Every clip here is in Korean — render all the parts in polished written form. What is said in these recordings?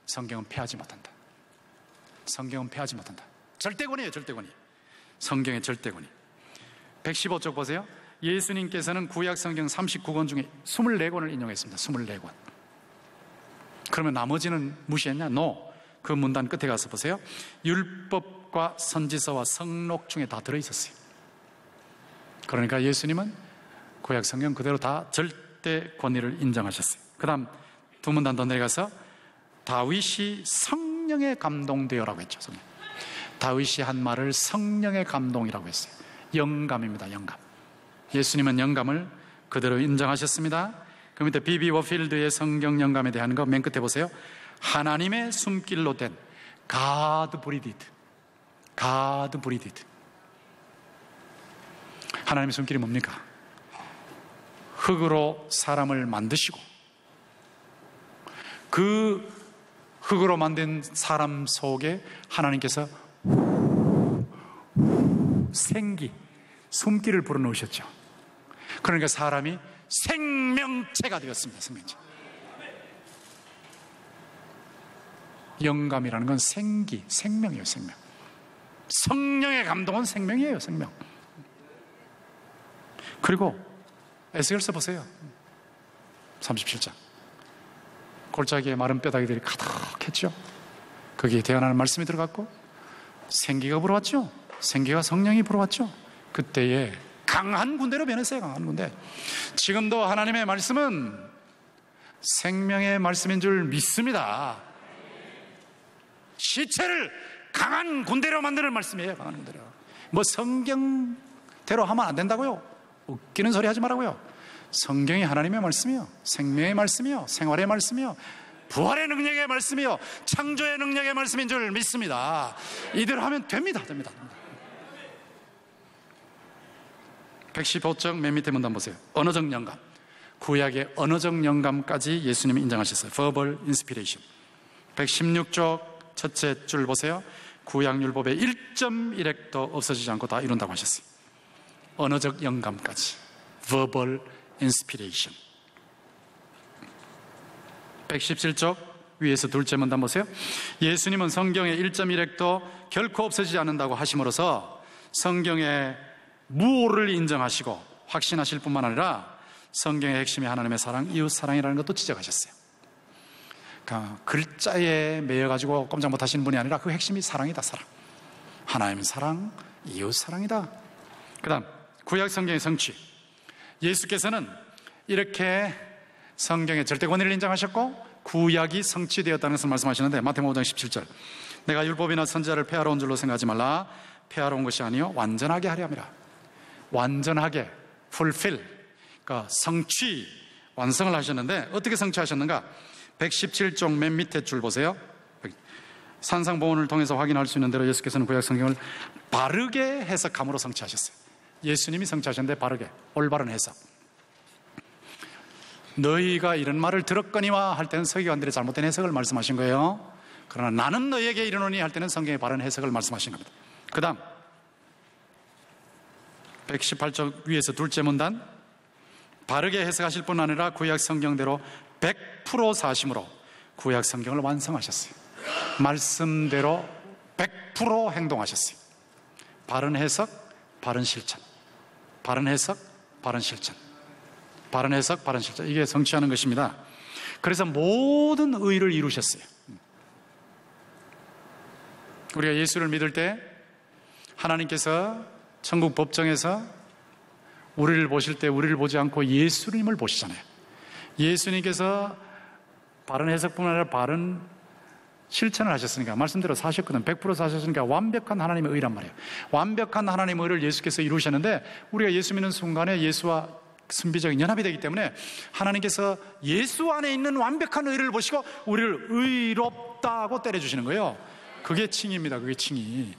성경은 패하지 못한다. 성경은 패하지 못한다. 절대권이에요, 절대권이. 성경의 절대권이. 115쪽 보세요. 예수님께서는 구약 성경 39권 중에 24권을 인용했습니다. 24권. 그러면 나머지는 무시했냐? No. 그 문단 끝에 가서 보세요. 율법과 선지서와 성록 중에 다 들어있었어요. 그러니까 예수님은 구약 성경 그대로 다 절대 권위를 인정하셨어요. 그 다음 두 문단 더 내려가서 다윗이 성령에 감동되어라고 했죠. 성령. 다윗이 한 말을 성령의 감동이라고 했어요. 영감입니다. 영감. 예수님은 영감을 그대로 인정하셨습니다. 그 밑에 비비 워필드의 성경 영감에 대한 거 맨 끝에 보세요. 하나님의 숨길로 된 God breathed. God breathed. 하나님의 숨길이 뭡니까? 흙으로 사람을 만드시고 그 흙으로 만든 사람 속에 하나님께서 생기, 숨기를 불어넣으셨죠. 그러니까 사람이 생명체가 되었습니다. 생명체. 영감이라는 건 생기, 생명이에요. 생명. 성령의 감동은 생명이에요. 생명. 그리고 에스겔서 보세요. 37장. 골짜기에 마른 뼈다귀들이 가득했죠. 거기에 대언하는 말씀이 들어갔고 생기가 불어왔죠. 생기가 성령이 불어왔죠. 그때에 강한 군대로 변했어요. 강한 군대. 지금도 하나님의 말씀은 생명의 말씀인 줄 믿습니다. 시체를 강한 군대로 만드는 말씀이에요. 강한 군대로. 뭐 성경대로 하면 안 된다고요? 웃기는 소리 하지 말라고요. 성경이 하나님의 말씀이요, 생명의 말씀이요, 생활의 말씀이요, 부활의 능력의 말씀이요, 창조의 능력의 말씀인 줄 믿습니다. 이대로 하면 됩니다. 됩니다. 115쪽 맨 밑에 문단 보세요. 언어적 영감. 구약의 언어적 영감까지 예수님이 인정하셨어요. verbal inspiration. 116쪽 첫째 줄 보세요. 구약 율법의 1.1획도 없어지지 않고 다 이룬다고 하셨어요. 언어적 영감까지. verbal inspiration. 117쪽 위에서 둘째 문단 보세요. 예수님은 성경의 1.1획도 결코 없어지지 않는다고 하심으로써 성경의 무오를 인정하시고 확신하실 뿐만 아니라 성경의 핵심이 하나님의 사랑, 이웃 사랑이라는 것도 지적하셨어요. 그러니까 글자에 매여가지고 꼼짝 못하시는 분이 아니라 그 핵심이 사랑이다. 사랑. 하나님 사랑, 이웃 사랑이다. 그 다음 구약 성경의 성취. 예수께서는 이렇게 성경의 절대 권위를 인정하셨고 구약이 성취되었다는 것을 말씀하시는데 마태복음 5장 17절 내가 율법이나 선지자를 폐하러 온 줄로 생각하지 말라. 폐하러 온 것이 아니요 완전하게 하려 함이라. 완전하게 fulfill, 그러니까 성취, 완성을 하셨는데 어떻게 성취하셨는가? 117쪽 맨 밑에 줄 보세요. 산상보훈을 통해서 확인할 수 있는 대로 예수께서는 구약 성경을 바르게 해석함으로 성취하셨어요. 예수님이 성취하셨는데 바르게, 올바른 해석. 너희가 이런 말을 들었거니와 할 때는 서기관들의 잘못된 해석을 말씀하신 거예요. 그러나 나는 너희에게 이르노니 할 때는 성경의 바른 해석을 말씀하신 겁니다. 그 다음 118쪽 위에서 둘째 문단 바르게 해석하실 뿐 아니라 구약 성경대로 100% 사심으로 구약 성경을 완성하셨어요. 말씀대로 100% 행동하셨어요. 바른 해석, 바른 실천. 바른 해석, 바른 실천. 바른 해석, 바른 실천. 이게 성취하는 것입니다. 그래서 모든 의를 이루셨어요. 우리가 예수를 믿을 때 하나님께서 천국 법정에서 우리를 보실 때 우리를 보지 않고 예수님을 보시잖아요. 예수님께서 바른 해석뿐만 아니라 바른 실천을 하셨으니까 말씀대로 사셨거든. 100% 사셨으니까 완벽한 하나님의 의란 말이에요. 완벽한 하나님의 의를 예수께서 이루셨는데 우리가 예수 믿는 순간에 예수와 선비적인 연합이 되기 때문에 하나님께서 예수 안에 있는 완벽한 의를 보시고 우리를 의롭다고 때려주시는 거예요. 그게 칭의입니다. 그게 칭의.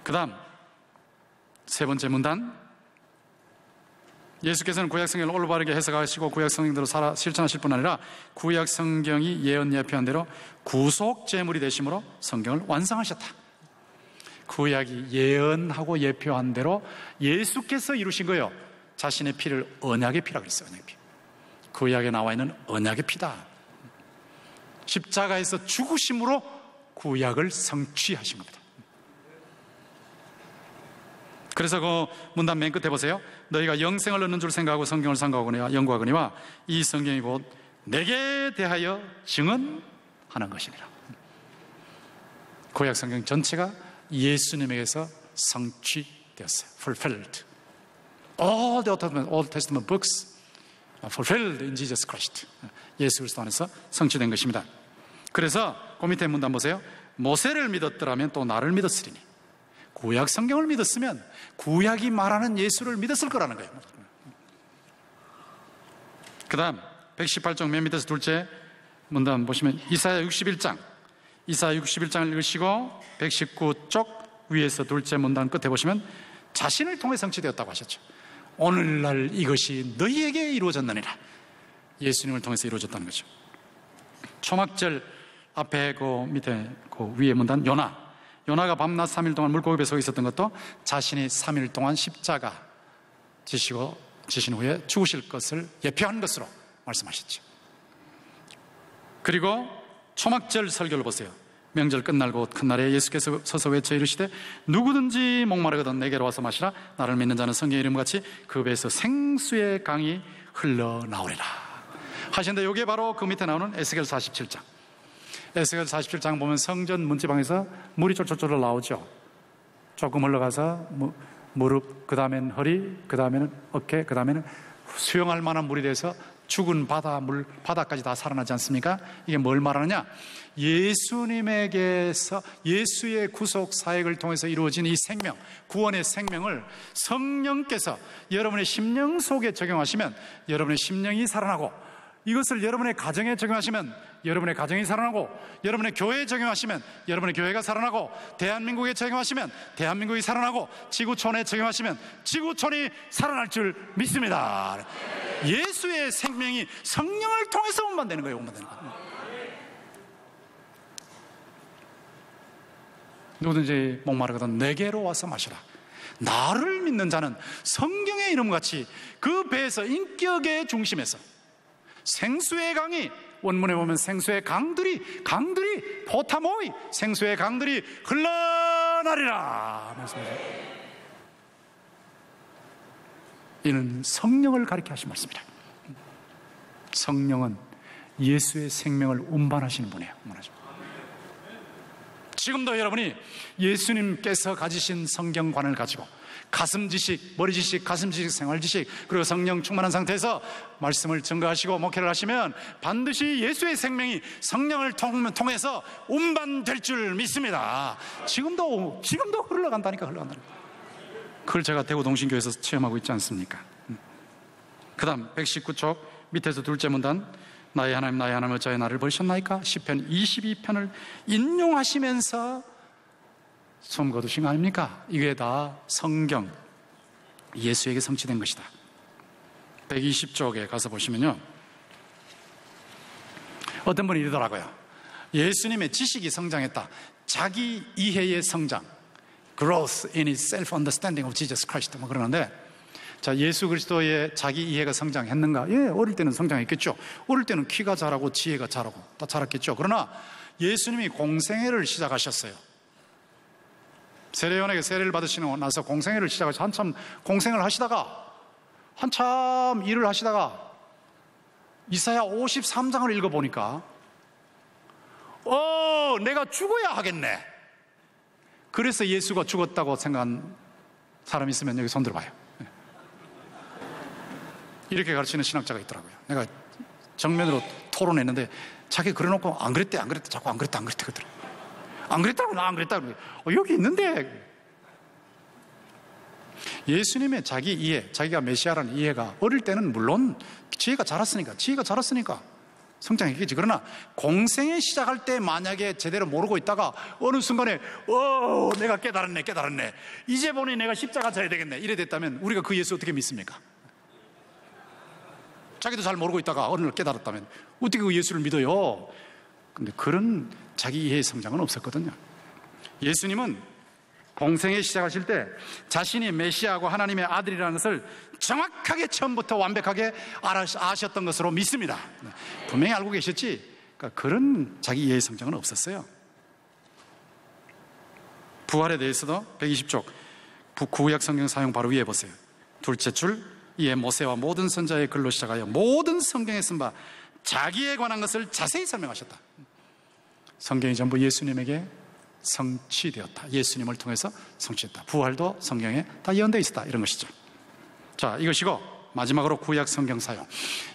그 다음 세 번째 문단. 예수께서는 구약 성경을 올바르게 해석하시고 구약 성경대로 살아 실천하실 뿐 아니라 구약 성경이 예언 예표한 대로 구속 제물이 되심으로 성경을 완성하셨다. 구약이 예언하고 예표한 대로 예수께서 이루신 거예요. 자신의 피를 언약의 피라고 그랬어요. 언약의 피. 구약에 나와 있는 언약의 피다. 십자가에서 죽으심으로 구약을 성취하신 겁니다. 그래서 그 문단 맨 끝에 보세요. 너희가 영생을 얻는 줄 생각하고 성경을 상고하거니와 연구하거니와 이 성경이 곧 내게 대하여 증언하는 것이니라. 구약 성경 전체가 예수님에게서 성취되었어요. Fulfilled. All the Old Testament books are fulfilled in Jesus Christ. 예수 그리스도 안에서 성취된 것입니다. 그래서 그 밑에 문단 보세요. 모세를 믿었더라면 또 나를 믿었으리니. 구약 성경을 믿었으면 구약이 말하는 예수를 믿었을 거라는 거예요. 그 다음 118쪽 맨 밑에서 둘째 문단 보시면 이사야 61장을 읽으시고 119쪽 위에서 둘째 문단 끝에 보시면 자신을 통해 성취되었다고 하셨죠. 오늘날 이것이 너희에게 이루어졌느니라. 예수님을 통해서 이루어졌다는 거죠. 초막절 앞에 그 밑에 그 위에 문단 요나가 밤낮 3일 동안 물고기 뱃속에 있었던 것도 자신이 3일 동안 십자가 지신 후에 죽으실 것을 예표한 것으로 말씀하셨죠. 그리고 초막절 설교를 보세요. 명절 끝날 곧 큰 날에 예수께서 서서 외쳐 이르시되 누구든지 목마르거든 내게로 와서 마시라. 나를 믿는 자는 성경의 이름같이 그 배에서 생수의 강이 흘러나오리라 하시는데, 이게 바로 그 밑에 나오는 에스겔 47장. 에스겔 47장 보면 성전 문지방에서 물이 쫄쫄쫄 나오죠. 조금 흘러가서 무릎, 그 다음에는 허리, 그 다음에는 어깨, 그 다음에는 수영할 만한 물이 돼서 죽은 바다까지 다 살아나지 않습니까? 이게 뭘 말하느냐? 예수님에게서 예수의 구속 사역을 통해서 이루어진 이 생명, 구원의 생명을 성령께서 여러분의 심령 속에 적용하시면 여러분의 심령이 살아나고, 이것을 여러분의 가정에 적용하시면 여러분의 가정이 살아나고, 여러분의 교회에 적용하시면 여러분의 교회가 살아나고, 대한민국에 적용하시면 대한민국이 살아나고, 지구촌에 적용하시면 지구촌이 살아날 줄 믿습니다. 예수의 생명이 성령을 통해서 운반되는 거예요. 운반되는 거예요. 누구든지 목마르거든 내게로 와서 마시라. 나를 믿는 자는 성경의 이름같이 그 배에서 인격의 중심에서 생수의 강이, 원문에 보면 생수의 강들이 포타모이, 생수의 강들이 흘러나리라 말씀하세요. 이는 성령을 가리켜 하신 말씀이다. 성령은 예수의 생명을 운반하시는 분이에요. 지금도 여러분이 예수님께서 가지신 성경관을 가지고 가슴 지식, 머리 지식, 가슴 지식, 생활 지식, 그리고 성령 충만한 상태에서 말씀을 증거하시고 목회를 하시면 반드시 예수의 생명이 성령을 통해서 운반될 줄 믿습니다. 지금도 흘러간다니까. 그걸 제가 대구 동신교회에서 체험하고 있지 않습니까? 그 다음 119쪽 밑에서 둘째 문단, 나의 하나님 어찌하여 나를 버리셨나이까? 시편 22편을 인용하시면서 숨 거두신 거 아닙니까? 이게 다 성경, 예수에게 성취된 것이다. 120쪽에 가서 보시면요, 어떤 분이 이러더라고요. 예수님의 지식이 성장했다. 자기 이해의 성장, growth in his self-understanding of Jesus Christ, 뭐 그러는데, 자, 예수 그리스도의 자기 이해가 성장했는가? 예, 어릴 때는 성장했겠죠. 어릴 때는 키가 자라고 지혜가 자라고 다 자랐겠죠. 그러나 예수님이 공생애를 시작하셨어요. 세례요한에게 세례를 받으시고 나서 공생애를 시작하셔서 한참 공생을 하시다가, 한참 일을 하시다가 이사야 53장을 읽어보니까 내가 죽어야 하겠네. 그래서 예수가 죽었다고 생각한 사람이 있으면 여기 손 들어봐요. 이렇게 가르치는 신학자가 있더라고요. 내가 정면으로 토론했는데 자기 그래놓고 안 그랬대 자꾸 안 그랬다 그러더라고요. 안 그랬다고 여기 있는데. 예수님의 자기 이해, 자기가 메시아라는 이해가 어릴 때는 물론 지혜가 자랐으니까 성장했겠지. 그러나 공생에 시작할 때 만약에 제대로 모르고 있다가 어느 순간에 내가 깨달았네, 이제 보니 내가 십자가 져야 되겠네, 이래 됐다면 우리가 그 예수 어떻게 믿습니까? 자기도 잘 모르고 있다가 어느 날 깨달았다면 어떻게 그 예수를 믿어요? 근데 그런 자기 이해의 성장은 없었거든요. 예수님은 공생에 시작하실 때 자신이 메시아하고 하나님의 아들이라는 것을 정확하게 처음부터 완벽하게 아셨던 것으로 믿습니다. 분명히 알고 계셨지, 그러니까 그런 자기 이해의 성경은 없었어요. 부활에 대해서도 120쪽 구약 성경 사용 바로 위에 보세요. 둘째 줄, 이에 모세와 모든 선자의 글로 시작하여 모든 성경에 쓴 바 자기에 관한 것을 자세히 설명하셨다. 성경이 전부 예수님에게 성취되었다. 예수님을 통해서 성취했다. 부활도 성경에 다 예언되어 있었다. 이런 것이죠. 자, 이것이고 마지막으로 구약 성경 사용.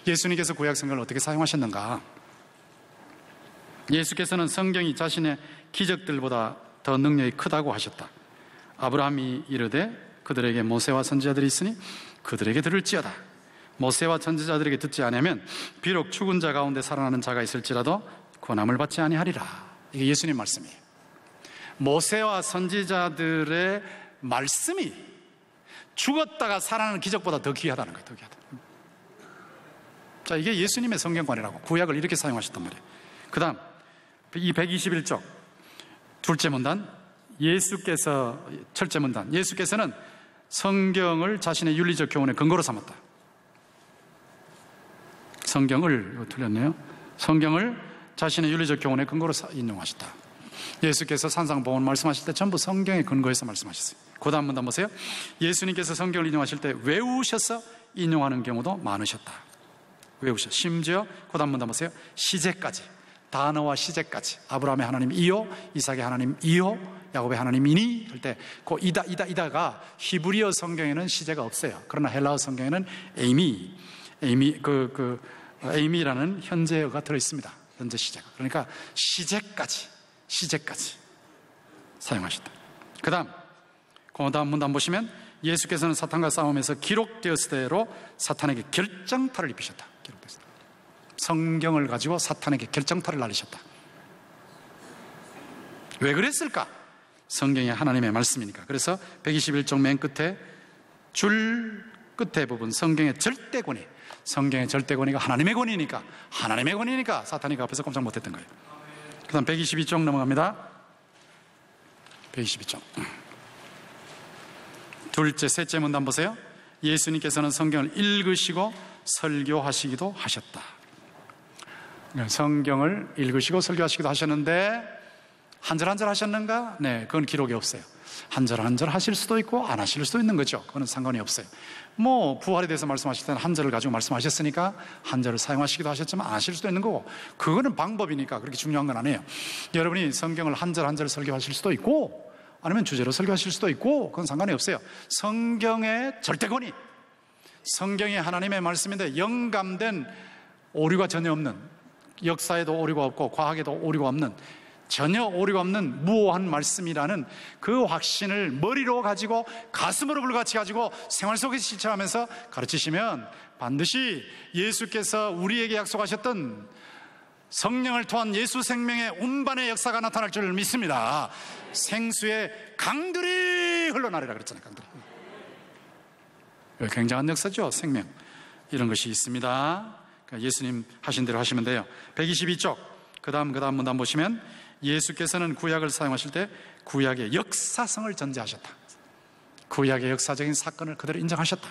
예수님께서 구약 성경을 어떻게 사용하셨는가? 예수께서는 성경이 자신의 기적들보다 더 능력이 크다고 하셨다. 아브라함이 이르되 그들에게 모세와 선지자들이 있으니 그들에게 들을지어다. 모세와 선지자들에게 듣지 아니하면 비록 죽은 자 가운데 살아나는 자가 있을지라도 권함을 받지 아니하리라. 이게 예수님 말씀이에요. 모세와 선지자들의 말씀이 죽었다가 살아나는 기적보다 더 귀하다는 거예요. 더 귀하다. 자, 이게 예수님의 성경관이라고 구약을 이렇게 사용하셨단 말이에요. 그 다음 이 121쪽 둘째 문단, 철째 문단, 예수께서는 성경을 자신의 윤리적 교훈의 근거로 삼았다. 이거 틀렸네요. 성경을 자신의 윤리적 교훈의 근거로 인용하셨다. 예수께서 산상보훈 말씀하실 때 전부 성경에 근거해서 말씀하셨어요. 그 다음 문단 보세요. 예수님께서 성경을 인용하실 때 외우셔서 인용하는 경우도 많으셨다. 심지어 그 다음 문단 보세요. 시제까지, 단어와 시제까지, 아브라함의 하나님 이요, 이삭의 하나님 이요, 야곱의 하나님이니 할 때 그 이다가 히브리어 성경에는 시제가 없어요. 그러나 헬라어 성경에는 에이미라는 현재어가 들어있습니다. 현재 시제가. 그러니까 시제까지 사용하셨다. 그 다음 문단 보시면 예수께서는 사탄과 싸움에서 기록되었을 대로 사탄에게 결정타를 입히셨다. 성경을 가지고 사탄에게 결정타를 날리셨다. 왜 그랬을까? 성경이 하나님의 말씀이니까. 그래서 121쪽 맨 끝에 줄 끝에 부분 성경의 절대권위가 하나님의 권위니까 사탄이 그 앞에서 꼼짝 못했던 거예요. 그 다음 122쪽 넘어갑니다. 122쪽 셋째 문단 보세요. 예수님께서는 성경을 읽으시고 설교하시기도 하셨다. 성경을 읽으시고 설교하시기도 하셨는데 한 절 한 절 하셨는가? 네, 그건 기록이 없어요. 한 절 한 절 하실 수도 있고 안 하실 수도 있는 거죠. 그건 상관이 없어요. 부활에 대해서 말씀하실 때는 한 절을 가지고 말씀하셨으니까 한 절을 사용하시기도 하셨지만 안 하실 수도 있는 거고, 그거는 방법이니까 그렇게 중요한 건 아니에요. 여러분이 성경을 한 절 한 절 설교하실 수도 있고 아니면 주제로 설교하실 수도 있고 그건 상관이 없어요. 성경의 절대권위, 성경이 하나님의 말씀인데 영감된 오류가 전혀 없는, 역사에도 오류가 없고 과학에도 오류가 없는, 전혀 오류가 없는 무오한 말씀이라는 그 확신을 머리로 가지고 가슴으로 불같이 가지고 생활 속에서 실천하면서 가르치시면 반드시 예수께서 우리에게 약속하셨던 성령을 통한 예수 생명의 운반의 역사가 나타날 줄 믿습니다. 생수의 강들이 흘러나리라 그랬잖아요. 강들이. 굉장한 역사죠. 생명 이런 것이 있습니다. 그러니까 예수님 하신 대로 하시면 돼요. 122쪽 그 다음 문단 보시면 예수께서는 구약을 사용하실 때 구약의 역사성을 전제하셨다. 구약의 역사적인 사건을 그대로 인정하셨다.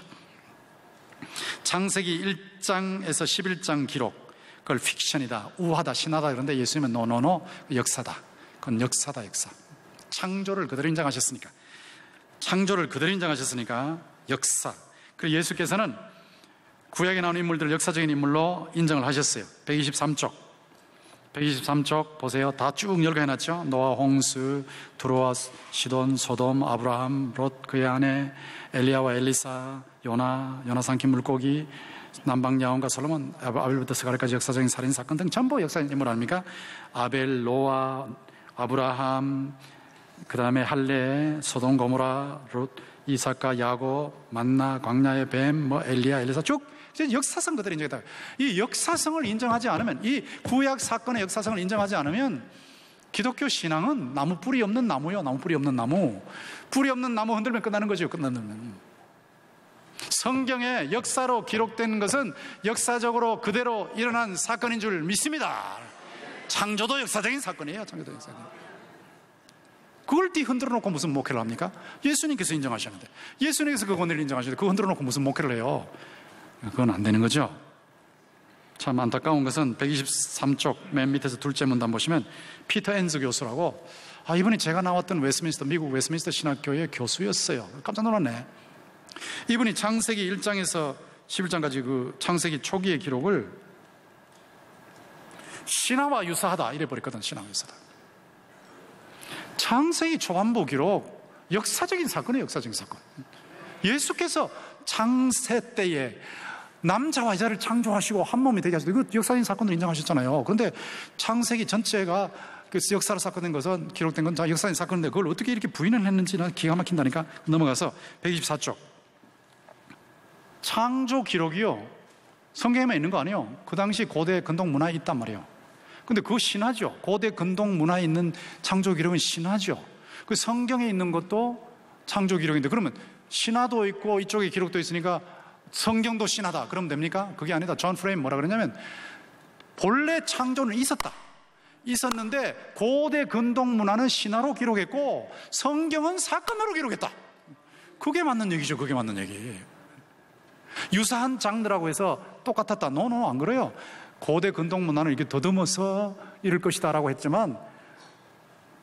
창세기 1장에서 11장 기록, 그걸 픽션이다, 우화다, 신화다 그런데 예수님은 노노노 역사다. 그건 역사. 창조를 그대로 인정하셨으니까 역사. 그리고 예수께서는 구약에 나오는 인물들을 역사적인 인물로 인정을 하셨어요. 123쪽 보세요. 다 쭉 열거해놨죠. 노아, 홍수, 두로와 시돈, 소돔, 아브라함, 롯, 그의 아내, 엘리야와 엘리사, 요나 삼킨 물고기, 남방 야혼과 솔로몬, 아벨부터 스가랴까지 역사적인 살인 사건 등 전부 역사적인 인물 아닙니까? 아벨, 노아, 아브라함, 그 다음에 할례, 소돔, 고모라, 롯, 이삭과 야곱, 만나, 광야의 뱀, 엘리야, 엘리사 쭉 역사성 그대로 인정했다. 이 역사성을 인정하지 않으면, 이 구약 사건의 역사성을 인정하지 않으면 기독교 신앙은 나무 뿌리 없는 나무요. 나무 뿌리 없는 나무. 뿌리 없는 나무 흔들면 끝나는 거죠. 끝나는. 성경의 역사로 기록된 것은 역사적으로 그대로 일어난 사건인 줄 믿습니다. 창조도 역사적인 사건이에요. 그걸 흔들어 놓고 무슨 목회를 합니까? 예수님께서 인정하셨는데, 예수님께서 그 권위를 인정하시는데 그거 흔들어 놓고 무슨 목회를 해요? 그건 안 되는 거죠. 참 안타까운 것은 123쪽 맨 밑에서 둘째 문단 보시면 피터 엔즈 교수라고, 이분이 제가 나왔던 미국 웨스트민스터 신학교의 교수였어요. 깜짝 놀랐네. 이분이 창세기 1장에서 11장까지 그 창세기 초기의 기록을 신화와 유사하다 이래 버렸거든. 신화와 유사하다. 창세기 초반부 기록 역사적인 사건이에요. 역사적인 사건. 예수께서 창세 때에 남자와 여자를 창조하시고 한 몸이 되게 하시고, 이거 역사적인 사건을 인정하셨잖아요. 그런데 창세기 전체가 그 역사로 사건된 것은, 기록된 건 역사적인 사건인데 그걸 어떻게 이렇게 부인을 했는지는 기가 막힌다니까. 넘어가서 124쪽. 창조 기록이요, 성경에만 있는 거 아니에요. 그 당시 고대 근동 문화에 있단 말이에요. 근데 그거 신화죠. 고대 근동 문화에 있는 창조 기록은 신화죠. 그 성경에 있는 것도 창조 기록인데, 그러면 신화도 있고 이쪽에 기록도 있으니까 성경도 신화다 그러면 됩니까? 그게 아니다. 존 프레임 뭐라 그러냐면, 본래 창조는 있었는데 고대 근동 문화는 신화로 기록했고 성경은 사건으로 기록했다. 그게 맞는 얘기죠. 그게 맞는 얘기. 유사한 장르라고 해서 똑같았다. 노, 안 그래요. 고대 근동 문화는 이렇게 더듬어서 이럴 것이다 라고 했지만,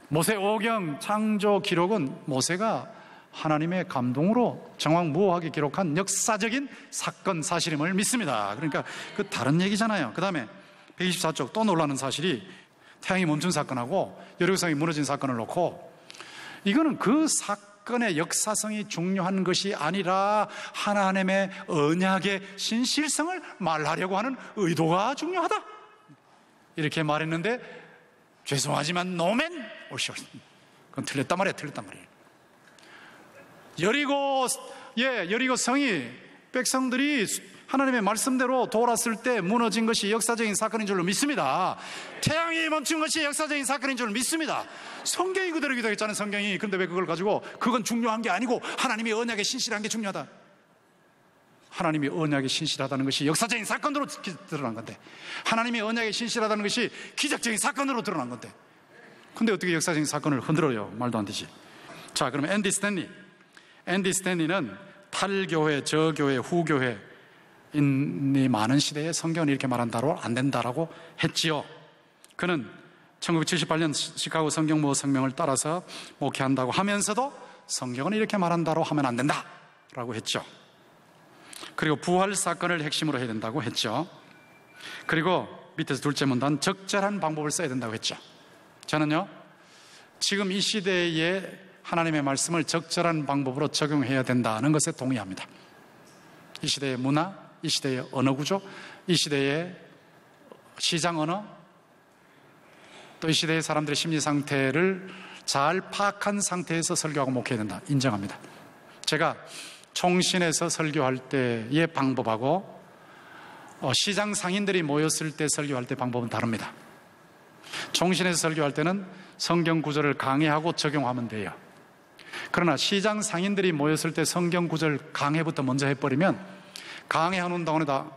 모세오경 창조 기록은 모세가 하나님의 감동으로 정확무오하게 기록한 역사적인 사건 사실임을 믿습니다. 그러니까 그 다른 얘기잖아요. 그 다음에 124쪽 또 놀라는 사실이, 태양이 멈춘 사건하고 여리고성이 무너진 사건을 놓고, 이거는 그 사건의 역사성이 중요한 것이 아니라 하나님의 언약의 신실성을 말하려고 하는 의도가 중요하다 이렇게 말했는데, 죄송하지만 노맨 오쇼, 그건 틀렸단 말이에요. 여리고 성이, 백성들이 하나님의 말씀대로 돌았을 때 무너진 것이 역사적인 사건인 줄로 믿습니다. 태양이 멈춘 것이 역사적인 사건인 줄로 믿습니다. 성경이 그대로 기록했잖아요. 성경이. 그런데 왜 그걸 가지고 그건 중요한 게 아니고 하나님의 언약에 신실한 게 중요하다. 하나님의 언약에 신실하다는 것이 역사적인 사건으로 드러난 건데, 하나님의 언약에 신실하다는 것이 기적적인 사건으로 드러난 건데, 근데 어떻게 역사적인 사건을 흔들어요? 말도 안 되지. 자, 그러면 앤디 스탠리는 탈교회, 저교회, 후교회인이 많은 시대에 성경은 이렇게 말한다로 안 된다라고 했지요. 그는 1978년 시카고 성경모호 성명을 따라서 목회한다고 하면서도 성경은 이렇게 말한다로 하면 안 된다라고 했죠. 그리고 부활 사건을 핵심으로 해야 된다고 했죠. 그리고 밑에서 둘째 문단, 적절한 방법을 써야 된다고 했죠. 저는요, 지금 이 시대에 하나님의 말씀을 적절한 방법으로 적용해야 된다는 것에 동의합니다. 이 시대의 문화, 이 시대의 언어 구조, 이 시대의 시장 언어, 또 이 시대의 사람들의 심리 상태를 잘 파악한 상태에서 설교하고 목회해야 된다. 인정합니다. 제가 총신에서 설교할 때의 방법하고 시장 상인들이 모였을 때 설교할 때 방법은 다릅니다. 총신에서 설교할 때는 성경 구절을 강해하고 적용하면 돼요. 그러나 시장 상인들이 모였을 때 성경 구절 강해부터 먼저 해버리면 강해하는 동안에 다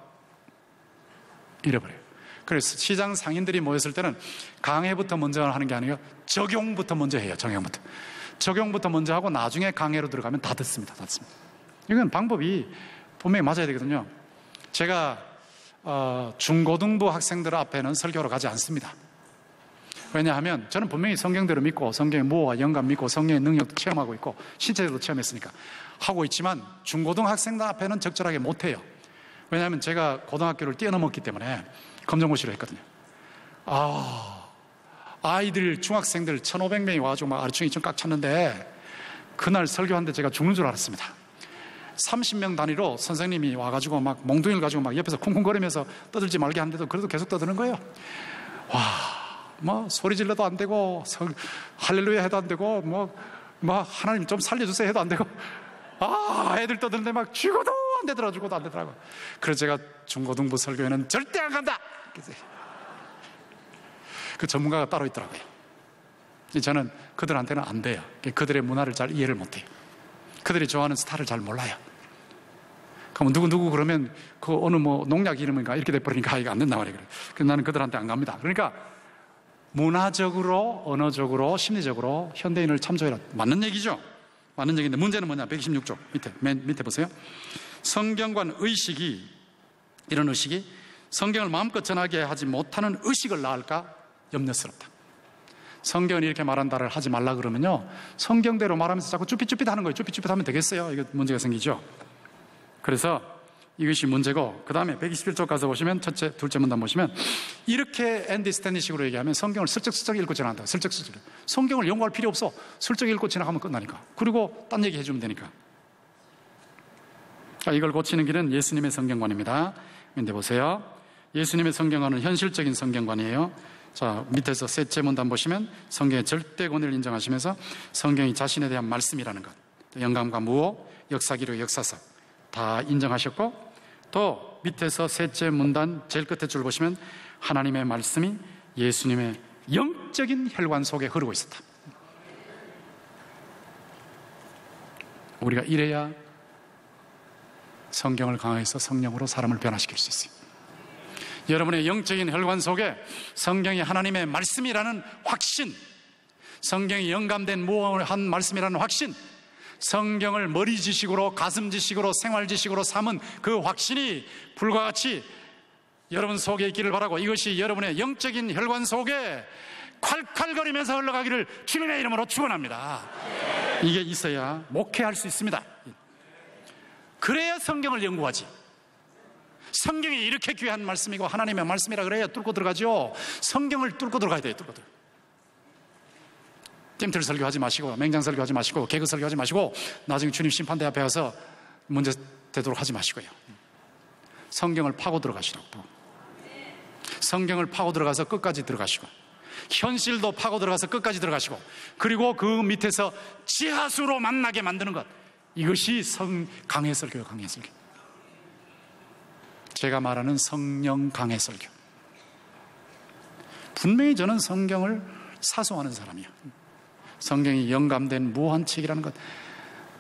잃어버려요. 그래서 시장 상인들이 모였을 때는 강해부터 먼저 하는 게 아니라 적용부터 먼저 해요. 적용부터 먼저 하고 나중에 강해로 들어가면 다 듣습니다. 이건 방법이 분명히 맞아야 되거든요. 제가 중고등부 학생들 앞에는 설교로 가지 않습니다. 왜냐하면 저는 분명히 성경대로 믿고 성경의 무어와 영감 믿고 성령의 능력 체험하고 있고 신체적으로 체험했으니까 하고 있지만, 중고등학생들 앞에는 적절하게 못해요. 왜냐하면 제가 고등학교를 뛰어넘었기 때문에 검정고시를 했거든요. 아이들, 중학생들 1,500명이 와가지고 막 아래층 2층 꽉 찼는데, 그날 설교하는데 제가 죽는 줄 알았습니다. 30명 단위로 선생님이 와가지고 막 몽둥이를 가지고 막 옆에서 쿵쿵거리면서 떠들지 말게 하는데도 그래도 계속 떠드는 거예요. 뭐 소리 질러도 안 되고, 할렐루야 해도 안 되고, 뭐 하나님 좀 살려주세요 해도 안 되고, 애들 떠드는데 막 죽어도 안 되더라고요. 그래서 제가 중고등부 설교에는 절대 안 간다. 그 전문가가 따로 있더라고요. 저는 그들한테는 안 돼요. 그들의 문화를 잘 이해를 못해요. 그들이 좋아하는 스타를 잘 몰라요. 그러면 누구 그러면 그 어느 농약 이름인가 이렇게 돼버리니까 이거 안 된단 말이에요. 그래서 나는 그들한테 안 갑니다. 그러니까 문화적으로, 언어적으로, 심리적으로 현대인을 참조해라. 맞는 얘기죠. 맞는 얘기인데 문제는 뭐냐? 126쪽 맨 밑에 보세요. 성경관 의식이, 이런 의식이 성경을 마음껏 전하게 하지 못하는 의식을 낳을까 염려스럽다. 성경은 이렇게 말한다를 하지 말라 그러면요, 성경대로 말하면서 자꾸 쭈삣쭈삣 하는 거예요. 쭈삣쭈삣 하면 되겠어요? 이거 문제가 생기죠. 그래서 이것이 문제고, 그 다음에 121쪽 가서 보시면 첫째, 둘째 문단 보시면 이렇게 앤디 스탠리식으로 얘기하면 성경을 슬쩍슬쩍 읽고 지나간다. 슬쩍슬쩍. 성경을 연구할 필요 없어. 슬쩍 읽고 지나가면 끝나니까. 그리고 딴 얘기 해주면 되니까. 자, 이걸 고치는 길은 예수님의 성경관입니다. 근데 보세요. 예수님의 성경관은 현실적인 성경관이에요. 자, 밑에서 셋째 문단 보시면 성경의 절대 권위를 인정하시면서 성경이 자신에 대한 말씀이라는 것, 영감과 무호, 역사기록, 역사석 다 인정하셨고, 또 밑에서 셋째 문단 제일 끝에 줄 보시면 하나님의 말씀이 예수님의 영적인 혈관 속에 흐르고 있었다. 우리가 이래야 성경을 강화해서 성령으로 사람을 변화시킬 수 있어요. 여러분의 영적인 혈관 속에 성경이 하나님의 말씀이라는 확신, 성경이 영감된 무한 말씀이라는 확신, 성경을 머리 지식으로, 가슴 지식으로, 생활 지식으로 삼은 그 확신이 불과 같이 여러분 속에 있기를 바라고, 이것이 여러분의 영적인 혈관 속에 콸콸거리면서 흘러가기를 주님의 이름으로 축원합니다. 이게 있어야 목회할 수 있습니다. 그래야 성경을 연구하지. 성경이 이렇게 귀한 말씀이고 하나님의 말씀이라 그래야 뚫고 들어가죠. 성경을 뚫고 들어가야 돼요. 뚫고 들어. 찜틀 설교하지 마시고, 맹장 설교하지 마시고, 개그 설교하지 마시고, 나중에 주님 심판대 앞에 와서 문제 되도록 하지 마시고요. 성경을 파고 들어가시라고. 성경을 파고 들어가서 끝까지 들어가시고, 현실도 파고 들어가서 끝까지 들어가시고, 그리고 그 밑에서 지하수로 만나게 만드는 것, 이것이 강해 설교예요. 강해 설교. 제가 말하는 성령 강해 설교. 분명히 저는 성경을 사송하는 사람이에요. 성경이 영감된 무한 책이라는 것,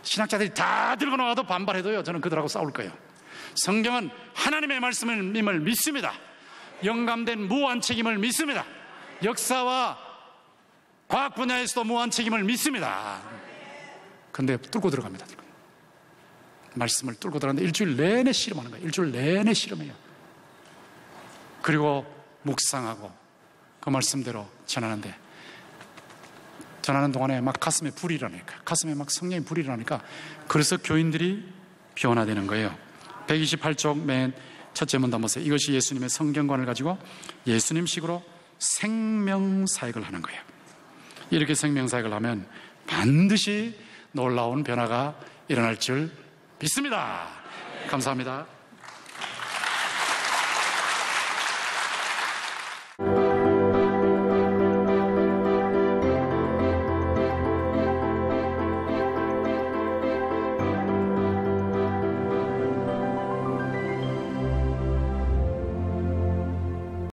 신학자들이 다 들고 나와도 반발해도요, 저는 그들하고 싸울 거예요. 성경은 하나님의 말씀을 믿습니다. 영감된 무한 책임을 믿습니다. 역사와 과학 분야에서도 무한 책임을 믿습니다. 근데 뚫고 들어갑니다. 말씀을 뚫고 들어가는데 일주일 내내 실험하는 거예요. 일주일 내내 실험해요. 그리고 묵상하고 그 말씀대로 전하는데, 전하는 동안에 막 가슴에 불이 일어나니까, 가슴에 막 성령의 불이 일어나니까, 그래서 교인들이 변화되는 거예요. 128쪽 맨 첫째 문단 보세요. 이것이 예수님의 성경관을 가지고 예수님식으로 생명사역을 하는 거예요. 이렇게 생명사역을 하면 반드시 놀라운 변화가 일어날 줄 믿습니다. 감사합니다.